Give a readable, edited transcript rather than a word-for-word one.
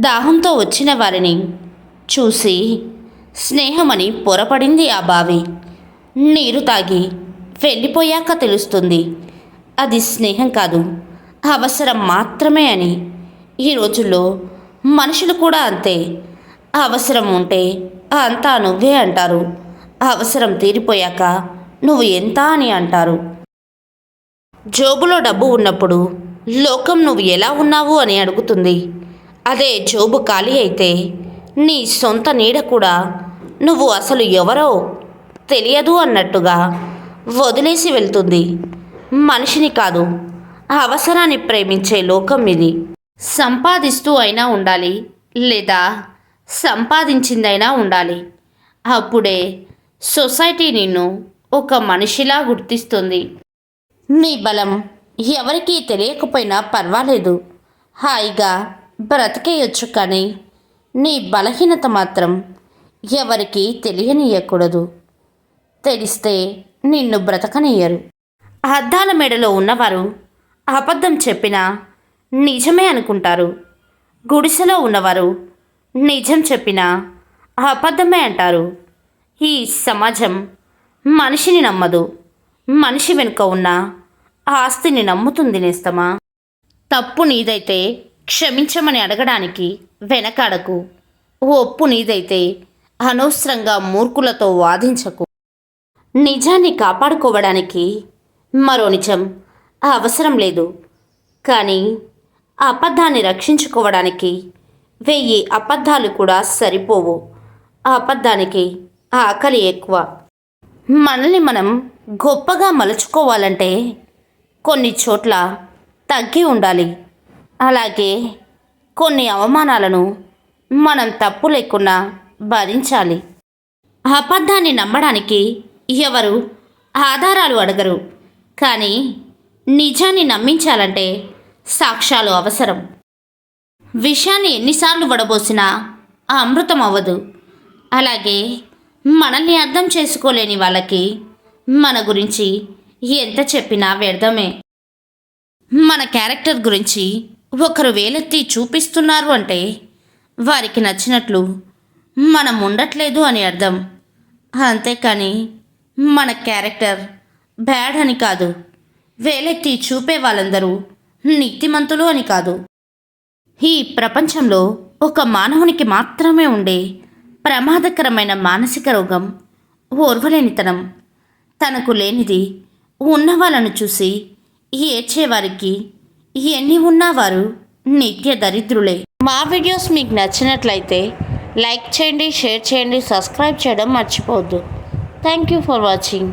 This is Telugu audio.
దాహంతో వచ్చిన వారిని చూసి స్నేహమని పొరపడింది ఆ బావి. నీరు తాగి వెళ్ళిపోయాక తెలుస్తుంది అది స్నేహం కాదు, అవసరం మాత్రమే అని. ఈ రోజుల్లో మనుషులు కూడా అంతే. అవసరం ఉంటే అంతా నువ్వే అంటారు, అవసరం తీరిపోయాక నువ్వు ఎంత అని అంటారు. జోబులో డబ్బు ఉన్నప్పుడు లోకం నువ్వు ఎలా ఉన్నావు అని అడుగుతుంది. అదే జోబు ఖాళీ అయితే నీ సొంత నీడ కూడా నువ్వు అసలు ఎవరో తెలియదు అన్నట్టుగా వదిలేసి వెళ్తుంది. మనిషిని కాదు, అవసరాన్ని ప్రేమించే లోకం ఇది. సంపాదిస్తూ అయినా ఉండాలి, లేదా సంపాదించిందైనా ఉండాలి. అప్పుడే సొసైటీ నిన్ను ఒక మనిషిలా గుర్తిస్తుంది. నీ బలం ఎవరికీ తెలియకపోయినా పర్వాలేదు, హాయిగా బ్రతికేయొచ్చు. కానీ నీ బలహీనత మాత్రం ఎవరికీ తెలియనీయకూడదు. తెలిస్తే నిన్ను బ్రతకనియ్యరు. అద్దాల మెడలో ఉన్నవారు అబద్ధం చెప్పినా నిజమే అనుకుంటారు. గుడిసెలో ఉన్నవారు నిజం చెప్పినా అబద్ధమే అంటారు. ఈ సమాజం మనిషిని నమ్మదు, మనిషి వెనుక ఉన్న ఆస్తిని నమ్ముతుంది. నేస్తమా, తప్పు నీదైతే క్షమించమని అడగడానికి వెనకాడకు. ఒప్పు నీదైతే అనవసరంగా మూర్ఖులతో వాదించకు. నిజాన్ని కాపాడుకోవడానికి మరో నిజం అవసరం లేదు, కానీ అబద్ధాన్ని రక్షించుకోవడానికి 1000 అబద్ధాలు కూడా సరిపోవు. అబద్ధానికి ఆకలి ఎక్కువ. మనల్ని మనం గొప్పగా మలుచుకోవాలంటే కొన్ని చోట్ల తగ్గి ఉండాలి. అలాగే కొన్ని అవమానాలను మనం తప్పు లేకుండా భరించాలి. అబద్ధాన్ని నమ్మడానికి ఎవరు ఆధారాలు అడగరు, కానీ నిజాన్ని నమ్మించాలంటే సాక్ష్యాలు అవసరం. విషయాన్ని ఎన్నిసార్లు వడబోసినా అమృతం అవ్వదు. అలాగే మనల్ని అర్థం చేసుకోలేని వాళ్ళకి మన గురించి ఎంత చెప్పినా వ్యర్థమే. మన క్యారెక్టర్ గురించి ఒకరు వేలెత్తి చూపిస్తున్నారు అంటే వారికి నచ్చినట్లు మనం ఉండట్లేదు అని అర్థం. అంతేకాని మన క్యారెక్టర్ బ్యాడ్ అని కాదు, వేలెత్తి చూపే వాళ్ళందరూ నీతిమంతులు అని కాదు. ఈ ప్రపంచంలో ఒక మానవునికి మాత్రమే ఉండే ప్రమాదకరమైన మానసిక రోగం ఓర్వలేనితనం. తనకు లేనిది ఉన్నవాళ్ళను చూసి ఏడ్చేవారికి ఎన్ని ఉన్నవారు నిత్య దరిద్రులే. మా వీడియోస్ మీకు నచ్చినట్లయితే లైక్ చేయండి, షేర్ చేయండి, సబ్స్క్రైబ్ చేయడం మర్చిపోవద్దు. Thank you for watching.